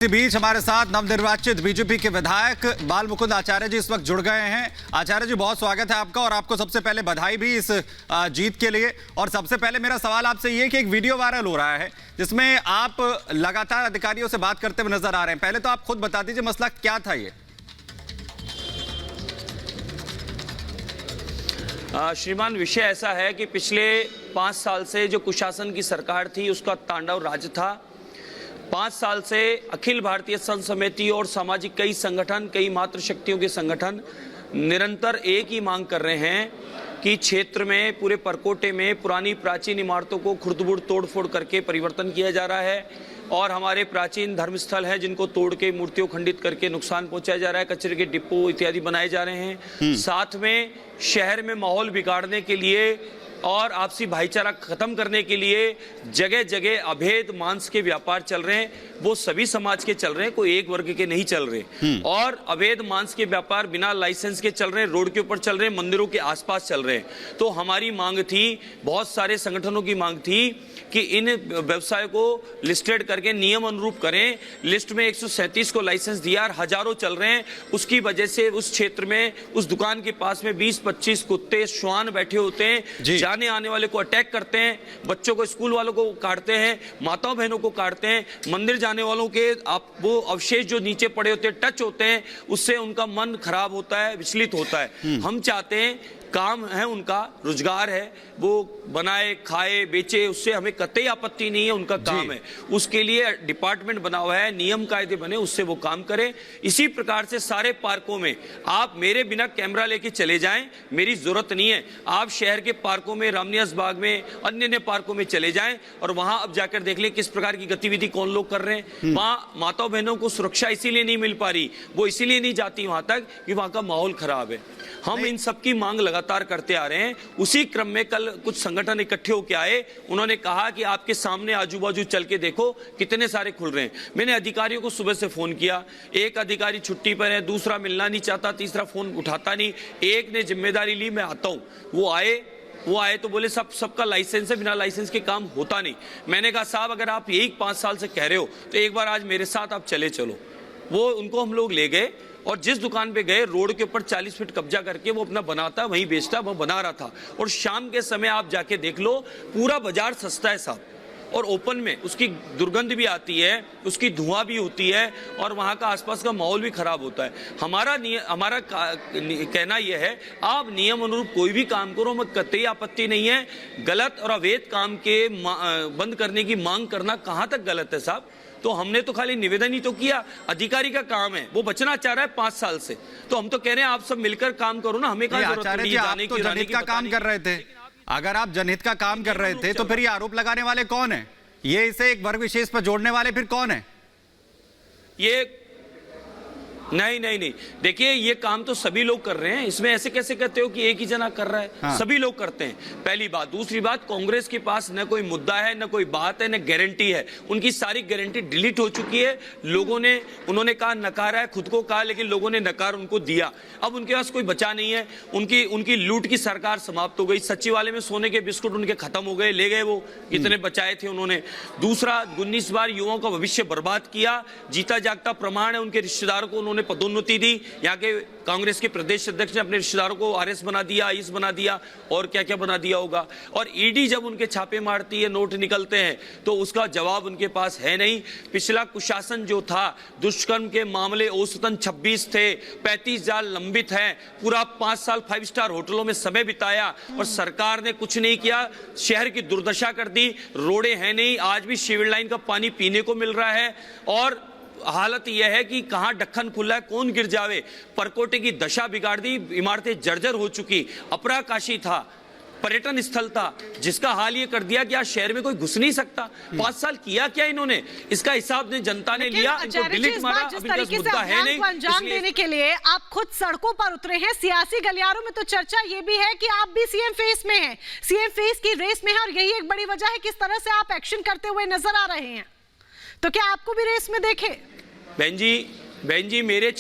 इसी बीच हमारे साथ नवनिर्वाचित बीजेपी के विधायक बाल मुकुंद आचार्य जी इस वक्त जुड़ गए हैं। आचार्य जी, बहुत स्वागत है आपका और आपको सबसे पहले बधाई भी इस जीत के लिए। और सबसे पहले मेरा सवाल आपसे ये कि एक वीडियो वायरल हो रहा है जिसमें आप लगातार अधिकारियों से बात करते हुए नजर आ रहे हैं। पहले तो आप खुद बता दीजिए मसला क्या था ये। श्रीमान, विषय ऐसा है कि पिछले 5 साल से जो कुशासन की सरकार थी उसका तांडव राज था। 5 साल से अखिल भारतीय संघ समिति और सामाजिक कई संगठन, कई मातृशक्तियों के संगठन निरंतर एक ही मांग कर रहे हैं कि क्षेत्र में, पूरे परकोटे में पुरानी प्राचीन इमारतों को खुर्दबुड़ तोड़फोड़ करके परिवर्तन किया जा रहा है और हमारे प्राचीन धर्मस्थल हैं जिनको तोड़ के मूर्तियों खंडित करके नुकसान पहुंचाया जा रहा है, कचरे के डिपो इत्यादि बनाए जा रहे हैं। साथ में शहर में माहौल बिगाड़ने के लिए और आपसी भाईचारा खत्म करने के लिए जगह जगह अवैध मांस के व्यापार चल रहे हैं। वो सभी समाज के चल रहे हैं, कोई एक वर्ग के नहीं चल रहे। और अवैध मांस के व्यापार बिना लाइसेंस के चल रहे हैं, रोड के ऊपर चल रहे हैं, मंदिरों के आसपास चल रहे हैं। तो हमारी मांग थी, बहुत सारे संगठनों की मांग थी कि इन व्यवसाय को लिस्टेड करके नियम अनुरूप करें। लिस्ट में 137 को लाइसेंस दिया और हजारों चल रहे हैं। उसकी वजह से उस क्षेत्र में, उस दुकान के पास में 20-25 कुत्ते श्वान बैठे होते हैं, जाने आने वाले को अटैक करते हैं, बच्चों को, स्कूल वालों को काटते हैं, माताओं बहनों को काटते हैं, मंदिर जाने वालों के वो अवशेष जो नीचे पड़े होते हैं, टच होते हैं, उससे उनका मन खराब होता है, विचलित होता है। हम चाहते हैं, काम है उनका, रोजगार है, वो बनाए, खाए, बेचे, उससे हमें कतई आपत्ति नहीं है, उनका काम है। उसके लिए डिपार्टमेंट बना हुआ है, नियम कायदे बने, उससे वो काम करें। इसी प्रकार से सारे पार्कों में आप मेरे बिना कैमरा लेके चले जाएं, मेरी जरूरत नहीं है। आप शहर के पार्कों में, रामनिवास बाग में, अन्य पार्कों में चले जाएं और वहां अब जाकर देख लें किस प्रकार की गतिविधि कौन लोग कर रहे हैं। वहां माताओं बहनों को सुरक्षा इसीलिए नहीं मिल पा रही, वो इसीलिए नहीं जाती वहां तक कि वहां का माहौल खराब है। हम इन सबकी मांग लगातार करते आ रहे हैं। उसी क्रम में कल कुछ संगठन इकट्ठे होकर आए, उन्होंने कहा कि आपके सामने आजू बाजू चल के देखो कितने सारे खुल रहे हैं। मैंने अधिकारियों को सुबह से फोन किया, एक अधिकारी छुट्टी पर है, दूसरा मिलना नहीं चाहता, तीसरा फोन उठाता नहीं। एक ने जिम्मेदारी ली, मैं आता हूं। वो आए तो बोले सबका लाइसेंस है, बिना लाइसेंस के काम होता नहीं। मैंने कहा साहब, अगर आप यही 5 साल से कह रहे हो तो एक बार आज मेरे साथ आप चले चलो। वो उनको हम लोग ले गए और जिस दुकान पे गए, रोड के ऊपर 40 फीट कब्जा करके वो अपना बनाता, वहीं बेचता, वो बना रहा था। और शाम के समय आप जाके देख लो, पूरा बाजार सस्ता है साहब, और ओपन में उसकी दुर्गंध भी आती है, उसकी धुआं भी होती है और वहाँ का आसपास का माहौल भी खराब होता है। हमारा कहना यह है, आप नियम अनुरूप कोई भी काम करो, हमें कतई आपत्ति नहीं है। गलत और अवैध काम के बंद करने की मांग करना कहाँ तक गलत है साहब? तो हमने तो खाली निवेदन ही तो किया, अधिकारी का काम है, वो बचना चाह रहा है 5 साल से। तो हम तो कह रहे हैं आप सब मिलकर काम करो ना, हमें क्या जरूरत नहीं जाने की, जनहित का काम कर रहे थे। अगर आप जनहित का काम कर रहे थे तो फिर ये आरोप लगाने वाले कौन है? ये इसे एक वर्ग विशेष पर जोड़ने वाले फिर कौन है? ये नहीं, देखिए, ये काम तो सभी लोग कर रहे हैं। इसमें ऐसे कैसे कहते हो कि एक ही जना कर रहा है? हाँ। सभी लोग करते हैं, पहली बात। दूसरी बात, कांग्रेस के पास न कोई मुद्दा है, न कोई बात है, न गारंटी है। उनकी सारी गारंटी डिलीट हो चुकी है। उन्होंने कहा, नकारा है, खुद को कहा, लेकिन लोगों ने नकार उनको दिया। अब उनके पास कोई बचा नहीं है। उनकी लूट की सरकार समाप्त हो गई। सचिवालय में सोने के बिस्कुट उनके खत्म हो गए, ले गए वो, कितने बचाए थे उन्होंने। दूसरा, 19 बार युवाओं का भविष्य बर्बाद किया। जीता जागता प्रमाण है, उनके रिश्तेदारों को उन्होंने पदोन्नति दी। यहाँ के कांग्रेस के प्रदेश अध्यक्ष ने अपने रिश्तेदारों को आरएस बना दिया, आईएएस बना दिया और क्या क्या बना दिया होगा। और ईडी जब उनके छापे मारती है, नोट निकलते हैं, तो उसका जवाब उनके पास है नहीं। पिछला कुशासन जो था, दुष्कर्म के मामले औसतन 26 थे, 35,000 लंबित हैं। पूरा 5 साल 5 स्टार होटलों में समय बिताया और सरकार ने कुछ नहीं किया। शहर की दुर्दशा कर दी। रोडें हैं नहीं, आज भी सिविल लाइन का पानी पीने को मिल रहा है। और हालत यह है कि कहां ढक्कन खुला है, कौन गिर जावे। परकोटे की दशा बिगाड़ दी, इमारतें जर्जर हो चुकी। अपराकाशी था, पर्यटन स्थल था, जिसका हाल ये कर दिया कि आज शहर में कोई घुस नहीं सकता। 5 साल किया क्या इन्होंने? इसका हिसाब ने जनता ने लिया, इनको डिलीट मारा। जिस तरीके से अभियान को अंजाम देने के लिए आप खुद सड़कों पर उतरे हैं, सियासी गलियारों में तो चर्चा ये भी है कि आप भी सीएम फेस में हैं, सीएम फेस की रेस में है, और यही एक बड़ी वजह है किस तरह से आप एक्शन करते हुए नजर आ रहे हैं। तो क्या आपको भी रेस में देखे? बहन जी, मेरे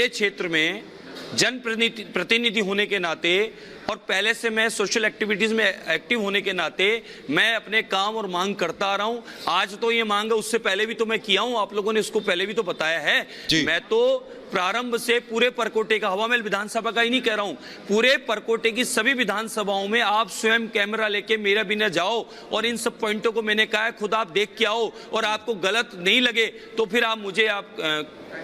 क्षेत्र में जनप्रतिनिधि होने के नाते और पहले से मैं सोशल एक्टिविटीज में एक्टिव होने के नाते मैं अपने काम और मांग करता आ रहा हूं। आज तो ये मांग है, उससे पहले भी तो मैं किया हूं, आप लोगों ने इसको पहले भी तो बताया है। मैं तो प्रारंभ से पूरे परकोटे का, हवामहल विधानसभा का ही नहीं कह रहा हूं, पूरे परकोटे की सभी विधानसभाओं में आप स्वयं कैमरा लेके मेरा बिना जाओ और इन सब पॉइंटों को मैंने कहा है, खुद आप देख के आओ, और आपको गलत नहीं लगे तो फिर आप मुझे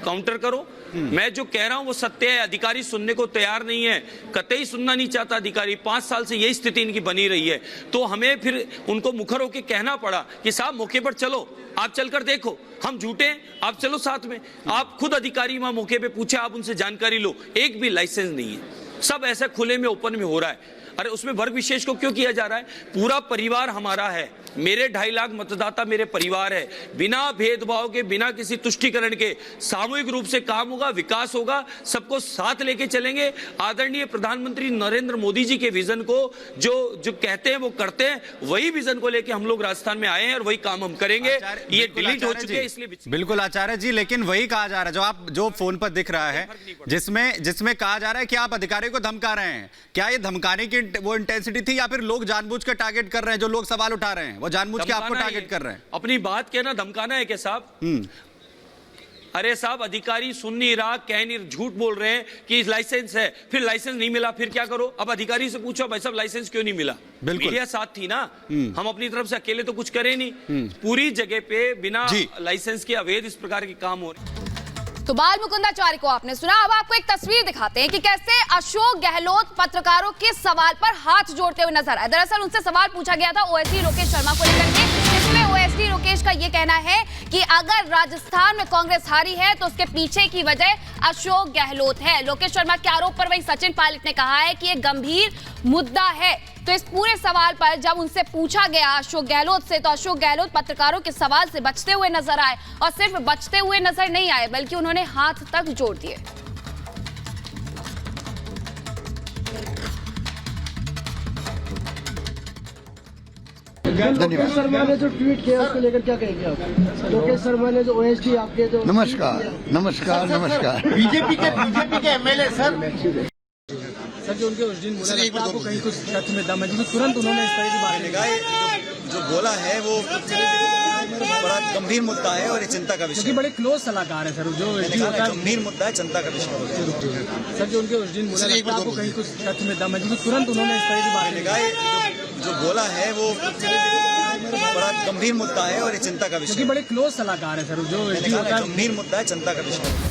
काउंटर करो। मैं जो कह रहा हूं वो सत्य है। अधिकारी सुनने को तैयार नहीं है, कतई सुनना नहीं चाहता अधिकारी। 5 साल से यही स्थिति इनकी बनी रही है, तो हमें फिर उनको मुखर होकर कहना पड़ा कि साहब मौके पर चलो, आप चलकर देखो, हम झूठे हैं, आप चलो साथ में। आप खुद अधिकारी वहां मौके पे पूछे, आप उनसे जानकारी लो, एक भी लाइसेंस नहीं है, सब ऐसे खुले में ओपन में हो रहा है। अरे उसमें वर्ग विशेष को क्यों किया जा रहा है? पूरा परिवार हमारा है, मेरे 2.5 लाख मतदाता मेरे परिवार है। बिना भेदभाव के, बिना किसी तुष्टीकरण के सामूहिक रूप से काम होगा, विकास होगा, सबको साथ लेके चलेंगे। आदरणीय प्रधानमंत्री नरेंद्र मोदी जी के विजन को जो कहते हैं वो करते हैं, वही विजन को लेके हम लोग राजस्थान में आए हैं और वही काम हम करेंगे। ये डिलीट हो चुके हैं इसलिए। बिल्कुल आचार्य जी, लेकिन वही कहा जा रहा है जो फोन पर दिख रहा है, जिसमें कहा जा रहा है कि आप अधिकारियों को धमका रहे हैं। क्या ये धमकाने की वो इंटेंसिटी थी या फिर लोग जानबूझ कर टारगेट कर रहे हैं? जो लोग सवाल उठा रहे हैं वो जानबूझ के आपको टारगेट कर रहे हैं? अपनी बात कहना धमकाना है क्या साहब? अरे साहब, अधिकारी सुन नहीं रहा, कह नहीं, झूठ बोल रहे हैं कि लाइसेंस है, फिर लाइसेंस नहीं मिला, फिर क्या करो? अब अधिकारी से पूछो भाई साहब लाइसेंस क्यों नहीं मिला? मीडिया साथ थी ना, हम अपनी तरफ से अकेले तो कुछ करे नहीं। पूरी जगह पे बिना लाइसेंस के अवैध इस प्रकार के काम हो रहे। तो बाल मुकुंदाचार्य को आपने सुना। अब आपको एक तस्वीर दिखाते हैं कि कैसे अशोक गहलोत पत्रकारों के सवाल पर हाथ जोड़ते हुए नजर आए। दरअसल उनसे सवाल पूछा गया था ओएसडी लोकेश शर्मा को लेकर के, जिसमें ओएसडी लोकेश का यह कहना है कि अगर राजस्थान में कांग्रेस हारी है तो उसके पीछे की वजह अशोक गहलोत है। लोकेश शर्मा के आरोप पर वही सचिन पायलट ने कहा है कि यह गंभीर मुद्दा है। तो इस पूरे सवाल पर जब उनसे पूछा गया अशोक गहलोत से, तो अशोक गहलोत पत्रकारों के सवाल से बचते हुए नजर आए, और सिर्फ बचते हुए नजर नहीं आए बल्कि उन्होंने हाथ तक जोड़ दिए। लोकेश शर्मा ने जो ट्वीट किया उसको लेकर क्या कहेंगे आप? लोकेश शर्मा ने जो ओएसडी आपके जो नमस्कार बीजेपी के एमएलए सर जो उनके उस दिन बोला आपको कहीं कुछ तथ्य में दम है, क्योंकि तुरंत उन्होंने इस तरह की बात निकाय जो बोला है वो बड़ा गंभीर मुद्दा है और ये चिंता का विषय, क्योंकि बड़े क्लोज सलाहकार है सर, जो गंभीर मुद्दा है, चिंता का विषय। सर जो उनके उस दिन बोला आपको कहीं कुछ तथ्य में दम है, क्योंकि तुरंत उन्होंने इस तरह की बात निकाय जो बोला है वो बड़ा गंभीर मुद्दा है और ये चिंता का विषय, क्योंकि बड़े क्लोज सलाहकार है सर, जो गंभीर मुद्दा है, चिंता का विषय।